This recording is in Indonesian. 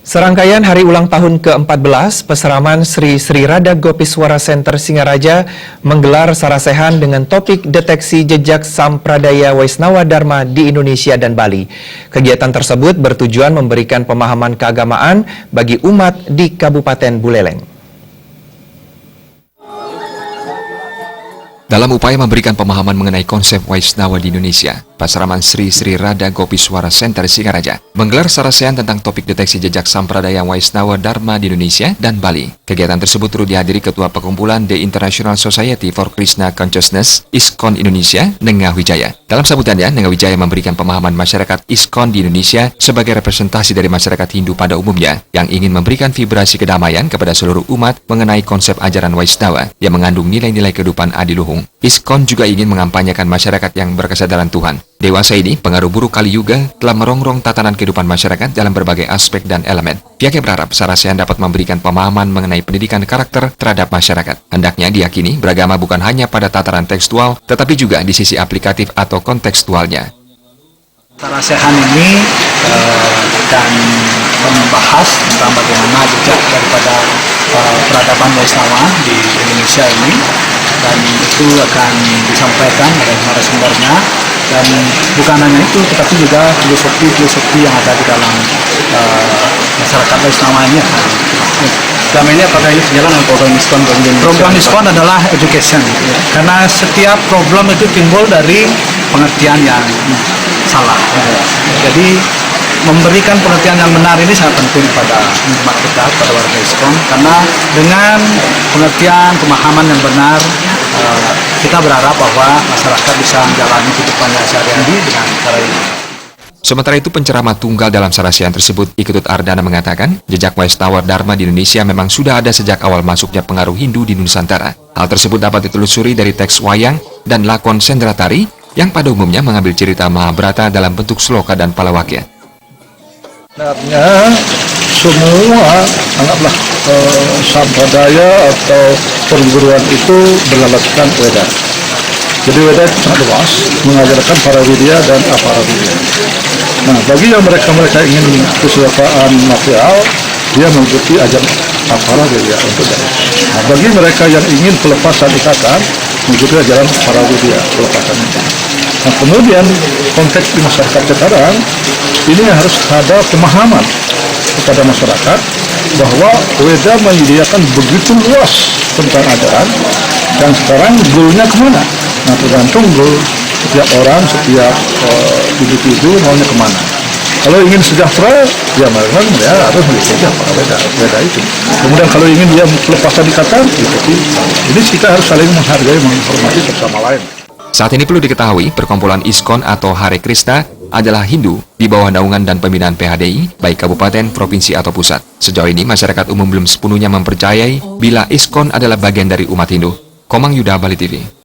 Serangkaian hari ulang tahun ke-14 Peseraman Sri Sri Rada Gopiswara Center Singaraja menggelar sarasehan dengan topik deteksi jejak Sampradaya Waisnawa Dharma di Indonesia dan Bali. Kegiatan tersebut bertujuan memberikan pemahaman keagamaan bagi umat di Kabupaten Buleleng. Dalam upaya memberikan pemahaman mengenai konsep Waisnawa di Indonesia, Peseraman Sri Sri Rada Gopiswara Center Singaraja menggelar sarasehan tentang topik deteksi jejak Sampradaya Waisnawa Dharma di Indonesia dan Bali. Kegiatan tersebut turut dihadiri Ketua Perkumpulan The International Society for Krishna Consciousness ISKCON Indonesia, Nengah Wijaya. Dalam sambutannya, Nengah Wijaya memberikan pemahaman masyarakat ISKCON di Indonesia sebagai representasi dari masyarakat Hindu pada umumnya yang ingin memberikan vibrasi kedamaian kepada seluruh umat mengenai konsep ajaran Waisnawa yang mengandung nilai-nilai kehidupan adiluhung. ISKCON juga ingin mengampanyekan masyarakat yang berkesadaran Tuhan. Dewasa ini, pengaruh buruk Kali Yuga telah merongrong tatanan kehidupan masyarakat dalam berbagai aspek dan elemen. Pihaknya berharap sarasehan dapat memberikan pemahaman mengenai pendidikan karakter terhadap masyarakat. Hendaknya diyakini beragama bukan hanya pada tataran tekstual, tetapi juga di sisi aplikatif atau kontekstualnya. Sarasehan ini akan membahas tentang bagaimana jejak daripada peradaban Waisnawa di Indonesia ini, dan itu akan disampaikan oleh narasumbernya. Dan bukan hanya itu, tetapi juga filosofi yang ada di dalam masyarakat Waisnawa ini. Selama ini apakah ini sejalan dengan program ISKCON? Program ISKCON adalah education, karena setiap problem itu timbul dari pengertian yang salah. Jadi memberikan pengertian yang benar ini sangat penting pada umat kita, pada warga ISKCON, karena dengan pengertian, pemahaman yang benar, kita berharap bahwa masyarakat bisa menjalani kehidupannya sehari-hari dengan cara ini. Sementara itu, penceramah tunggal dalam sarasehan tersebut, Iketut Ardana, mengatakan jejak Waisnawa Dharma di Indonesia memang sudah ada sejak awal masuknya pengaruh Hindu di Nusantara. Hal tersebut dapat ditelusuri dari teks wayang dan lakon sendratari yang pada umumnya mengambil cerita Mahabharata dalam bentuk sloka dan palawakya. Sebenarnya semua anggaplah sampradaya atau perguruan itu berlandaskan Weda. Jadi Weda itu sangat luas, mengajarkan Paravidya dan Aparavidya. Nah, bagi yang mereka ingin kesukaan material, dia mengikuti ajaran Aparavidya untuk dari. Nah, bagi mereka yang ingin pelepasan ikatan, mengikuti ajaran Paravidya, pelepasan ikatan. Nah, kemudian konteks di masyarakat sekarang ini harus ada pemahaman kepada masyarakat bahwa Weda menyediakan begitu luas tentang ajaran, dan sekarang goalnya kemana? Nah, tergantung goal setiap orang, setiap individu maunya kemana. Kalau ingin sejahtera, ya memang dia harus mengikuti apa Weda itu. Kemudian kalau ingin dia pelepasan ikatan, ikuti. Jadi kita harus saling menghargai, menghormati bersama lain. Saat ini perlu diketahui, perkumpulan ISKCON atau Hare Krishna adalah Hindu di bawah naungan dan pembinaan PHDI, baik kabupaten, provinsi, atau pusat. Sejauh ini, masyarakat umum belum sepenuhnya mempercayai bila ISKCON adalah bagian dari umat Hindu. Komang Yuda, Bali TV.